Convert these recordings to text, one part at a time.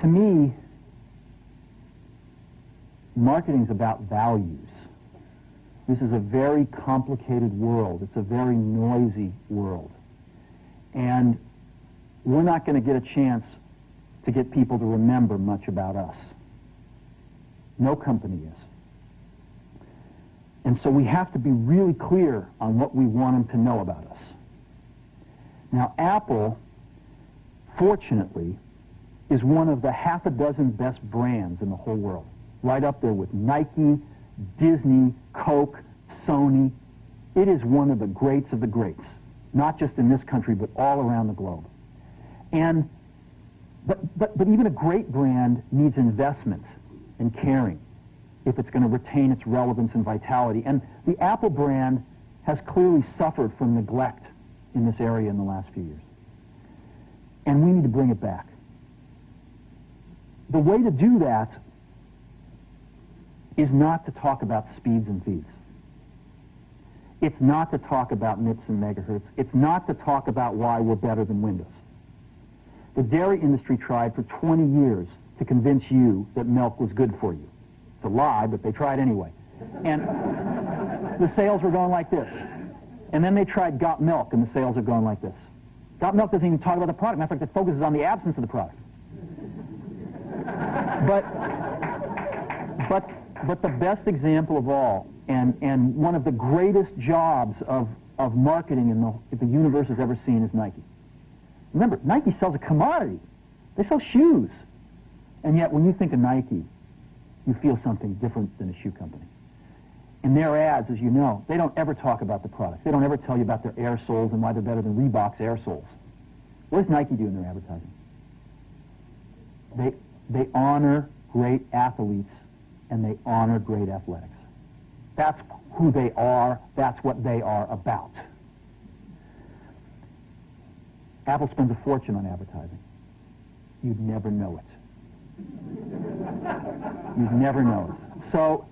To me, marketing is about values. This is a very complicated world. It's a very noisy world. And we're not going to get a chance to get people to remember much about us. No company is. And so we have to be really clear on what we want them to know about us. Now, Apple, fortunately, is one of the half a dozen best brands in the whole world. Right up there with Nike, Disney, Coke, Sony. It is one of the greats of the greats, not just in this country, but all around the globe. And but even a great brand needs investment and caring if it's going to retain its relevance and vitality. And the Apple brand has clearly suffered from neglect in this area in the last few years. And we need to bring it back. The way to do that is not to talk about speeds and feeds. It's not to talk about MIPS and megahertz. It's not to talk about why we're better than Windows. The dairy industry tried for 20 years to convince you that milk was good for you. It's a lie, but they tried anyway. And the sales were going like this. And then they tried Got Milk, and the sales are going like this. Got Milk doesn't even talk about the product. Matter of fact, it focuses on the absence of the product. But the best example of all, and one of the greatest jobs of marketing the universe has ever seen is Nike. Remember, Nike sells a commodity. They sell shoes. And yet, when you think of Nike, you feel something different than a shoe company. In their ads, as you know, they don't ever talk about the product. They don't ever tell you about their air soles and why they're better than Reebok's air soles. What does Nike do in their advertising? They honor great athletes, and they honor great athletics. That's who they are. That's what they are about. Apple spends a fortune on advertising. You'd never know it. You'd never know it. So,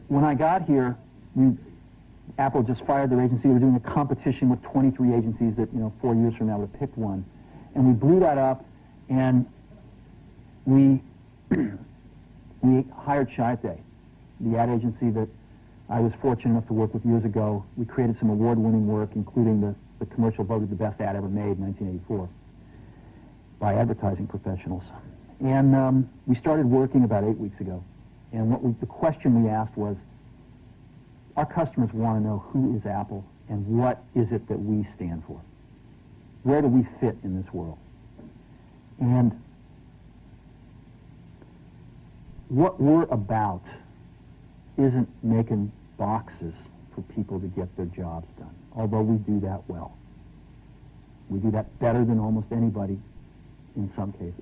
when I got here, Apple just fired their agency. We were doing a competition with 23 agencies that, 4 years from now would have picked one. And we blew that up, and we hired Chiate, the ad agency that I was fortunate enough to work with years ago. We created some award-winning work, including the commercial voted the best ad ever made in 1984 by advertising professionals. And we started working about 8 weeks ago. And the question we asked was, our customers want to know who is Apple and what is it that we stand for? Where do we fit in this world? And what we're about isn't making boxes for people to get their jobs done, although we do that well. We do that better than almost anybody in some cases.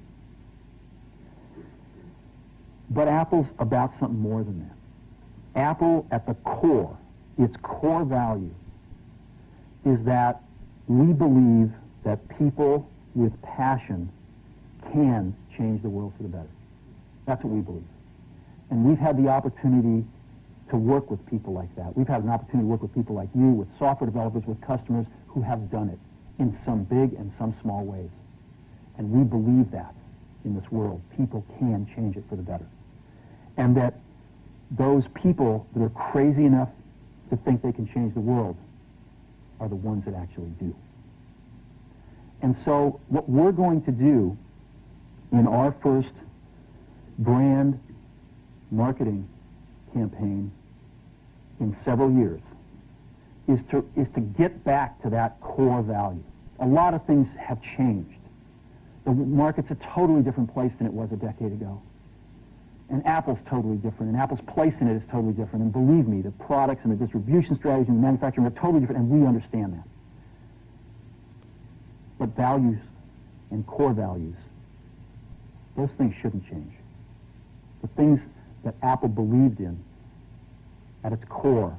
But Apple's about something more than that. Apple, at the core, its core value, is that we believe that people with passion can change the world for the better. That's what we believe. And we've had the opportunity to work with people like that. We've had an opportunity to work with people like you, with software developers, with customers who have done it in some big and some small ways. And we believe that in this world. People can change it for the better. And that those people that are crazy enough to think they can change the world are the ones that actually do. And so what we're going to do in our first brand marketing campaign in several years is to get back to that core value. A lot of things have changed. The market's a totally different place than it was a decade ago. And Apple's totally different, and Apple's place in it is totally different. And believe me, the products and the distribution strategy and the manufacturing are totally different, and we understand that. But values and core values, those things shouldn't change. The things that Apple believed in at its core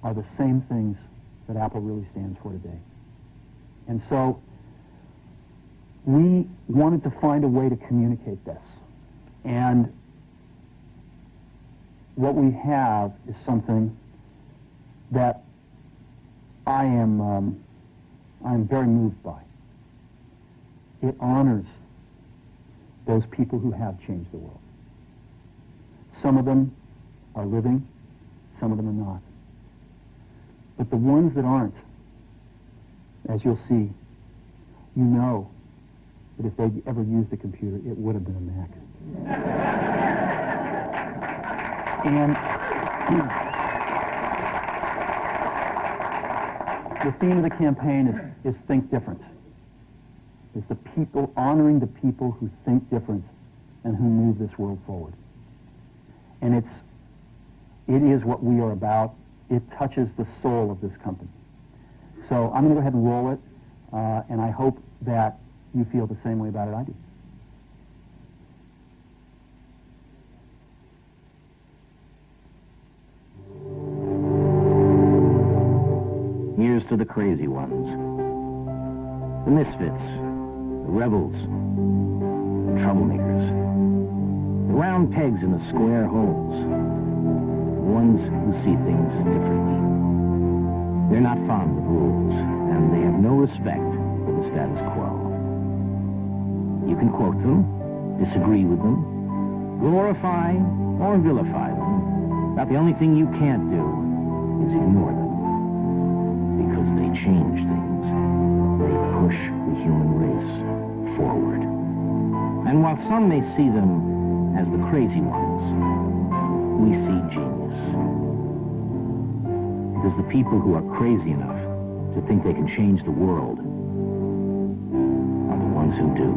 are the same things that Apple really stands for today. And so we wanted to find a way to communicate this. And what we have is something that I'm very moved by. It honors those people who have changed the world. Some of them are living, some of them are not. But the ones that aren't, as you'll see, you know that if they'd ever used a computer, it would have been a Mac. And the theme of the campaign is Think Different. It's the people, honoring the people who think different and who move this world forward. And it is what we are about. It touches the soul of this company. So I'm going to go ahead and roll it, and I hope that you feel the same way about it I do. Here's to the crazy ones, the misfits, the rebels, the troublemakers, the round pegs in the square holes, the ones who see things differently. They're not fond of rules, and they have no respect for the status quo. You can quote them, disagree with them, glorify or vilify them, but the only thing you can't do is ignore them. Because they change things. They push the human race forward. And while some may see them as the crazy ones, we see genius. Because the people who are crazy enough to think they can change the world are the ones who do.